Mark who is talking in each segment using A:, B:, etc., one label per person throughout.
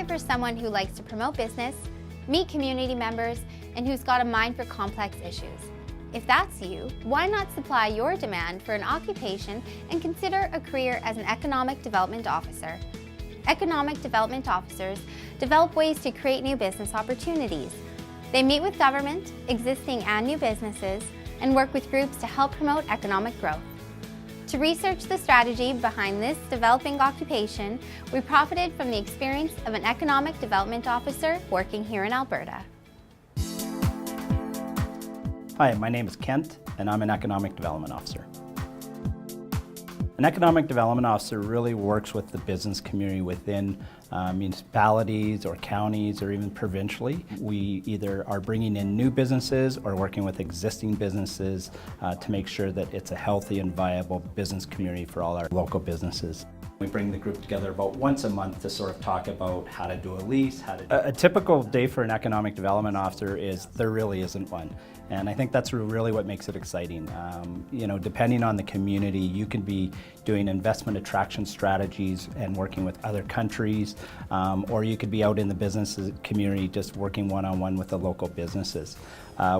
A: for someone who likes to promote business, meet community members, and who's got a mind for complex issues. If that's you, why not supply your demand for an occupation and consider a career as an Economic Development Officer? Economic Development Officers develop ways to create new business opportunities. They meet with government, existing and new businesses, and work with groups to help promote economic growth. To research the strategy behind this developing occupation, we profited from the experience of an Economic Development Officer working here in Alberta.
B: Hi, my name is Kent, and I'm an Economic Development Officer. An Economic Development Officer really works with the business community within municipalities or counties or even provincially. We either are bringing in new businesses or working with existing businesses to make sure that it's a healthy and viable business community for all our local businesses. We bring the group together about once a month to sort of talk about how to do a lease, A typical day for an Economic Development Officer is there really isn't one. And I think that's really what makes it exciting. Depending on the community, you could be doing investment attraction strategies and working with other countries, or you could be out in the business community just working one-on-one with the local businesses.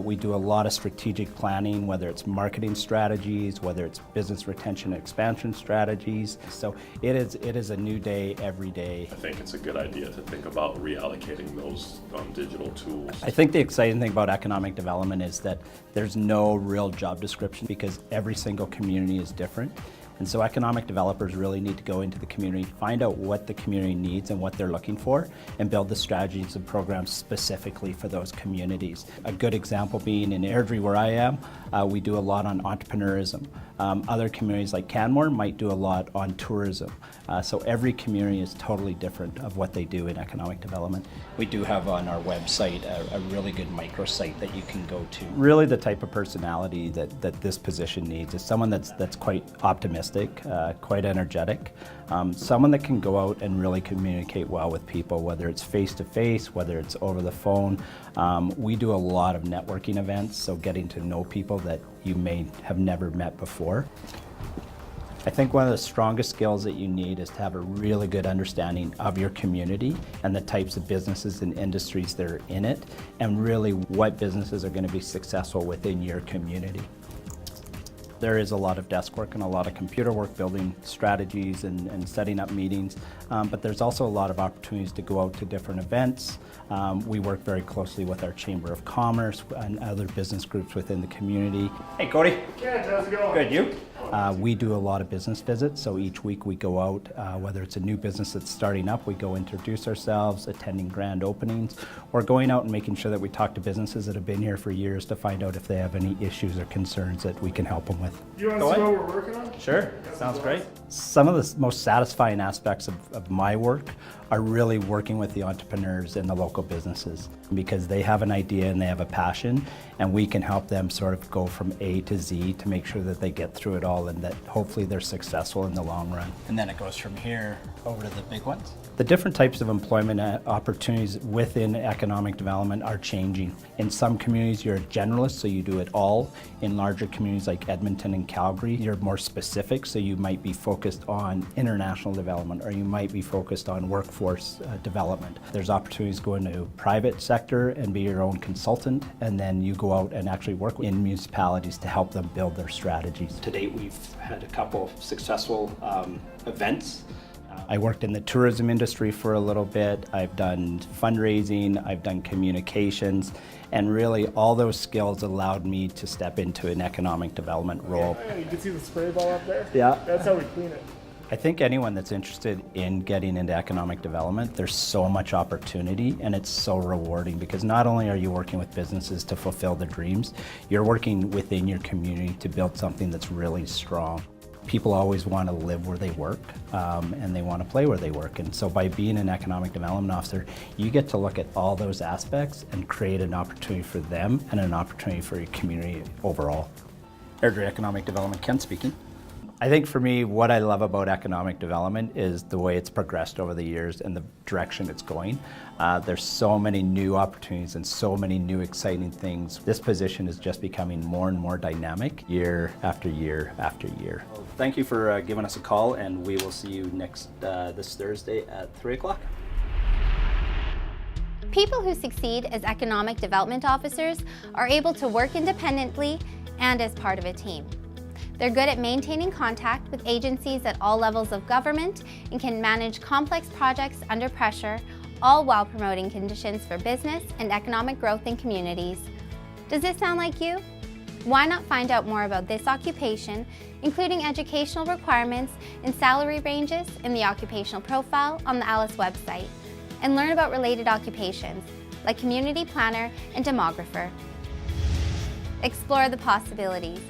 B: We do a lot of strategic planning, whether it's marketing strategies, whether it's business retention and expansion strategies. So it is a new day every day.
C: I think it's a good idea to think about reallocating those digital tools.
B: I think the exciting thing about economic development is that there's no real job description because every single community is different. And so economic developers really need to go into the community, find out what the community needs and what they're looking for, and build the strategies and programs specifically for those communities. A good example being in Airdrie, where I am, we do a lot on entrepreneurism. Other communities like Canmore might do a lot on tourism. So every community is totally different of what they do in economic development. We do have on our website a really good microsite that you can go to. Really the type of personality that this position needs is someone that's quite optimistic, quite energetic, someone that can go out and really communicate well with people, whether it's face-to-face, whether it's over the phone. We do a lot of networking events, so getting to know people that you may have never met before. I think one of the strongest skills that you need is to have a really good understanding of your community and the types of businesses and industries that are in it, and really what businesses are going to be successful within your community. There is a lot of desk work and a lot of computer work, building strategies and setting up meetings, but there's also a lot of opportunities to go out to different events. We work very closely with our Chamber of Commerce and other business groups within the community. Hey Cody.
D: Yeah, how's it going?
B: Good, you? We do a lot of business visits, so each week we go out, whether it's a new business that's starting up, we go introduce ourselves, attending grand openings, or going out and making sure that we talk to businesses that have been here for years to find out if they have any issues or concerns that we can help them with.
D: You want to see what we're working on?
B: Sure, sounds great. Some of the most satisfying aspects of my work are really working with the entrepreneurs and the local businesses because they have an idea and they have a passion, and we can help them sort of go from A to Z to make sure that they get through it all and that hopefully they're successful in the long run. And then it goes from here over to the big ones. The different types of employment opportunities within economic development are changing. In some communities you're a generalist, so you do it all. In larger communities like Edmonton and Calgary, you're more specific, so you might be focused on international development or you might be focused on workforce development. There's opportunities to go into private sector and be your own consultant, and then you go out and actually work in municipalities to help them build their strategies. To date, we've had a couple of successful events. I worked in the tourism industry for a little bit. I've done fundraising, I've done communications, and really all those skills allowed me to step into an economic development role.
D: Yeah, you can see the spray ball up there?
B: Yeah.
D: That's how we clean it.
B: I think anyone that's interested in getting into economic development, there's so much opportunity and it's so rewarding because not only are you working with businesses to fulfill their dreams, you're working within your community to build something that's really strong. People always want to live where they work and they want to play where they work. And so by being an economic development officer, you get to look at all those aspects and create an opportunity for them and an opportunity for your community overall. Airdrie Economic Development, Ken speaking. I think for me, what I love about economic development is the way it's progressed over the years and the direction it's going. There's so many new opportunities and so many new exciting things. This position is just becoming more and more dynamic year after year after year. Well, thank you for giving us a call, and we will see you this Thursday at 3 o'clock.
A: people who succeed as economic development officers are able to work independently and as part of a team. They're good at maintaining contact with agencies at all levels of government and can manage complex projects under pressure, all while promoting conditions for business and economic growth in communities. Does this sound like you? Why not find out more about this occupation, including educational requirements and salary ranges in the occupational profile on the ALICE website, and learn about related occupations like community planner and demographer. Explore the possibilities.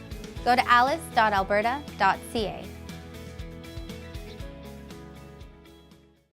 A: Go to alice.alberta.ca.